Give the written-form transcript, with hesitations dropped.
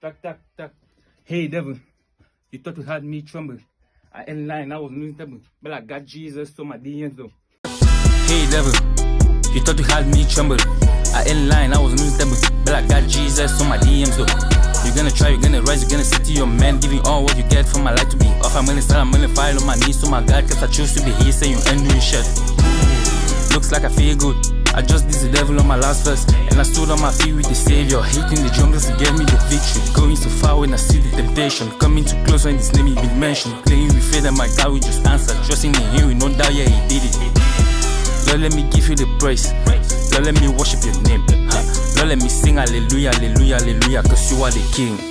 Tack, tack, tack. Hey, devil. You thought you had me tremble. I end line, I was miserable. But I got Jesus, so my DMs though. Hey, devil. You thought you had me tremble. I end line, I was miserable. But I got Jesus, so my DMs though. You're gonna try, you're gonna rise, you're gonna sit to your man, giving all what you get for my life to be off. I'm gonna start, I'm gonna file on my knees to my God, cause I choose to be here, saying you ain't doing shit. Looks like I feel good. I just did the devil on my last verse, and I stood on my feet with the Savior, hitting the drum just to get me the victory. Going so far when I see the temptation, coming too close when his name is been mentioned. Playing with faith and my God will just answer, trusting in him with no doubt, yeah, he did it. Lord, let me give you the praise. Lord, let me worship your name. Lord, let me sing hallelujah, hallelujah, hallelujah, cause you are the King.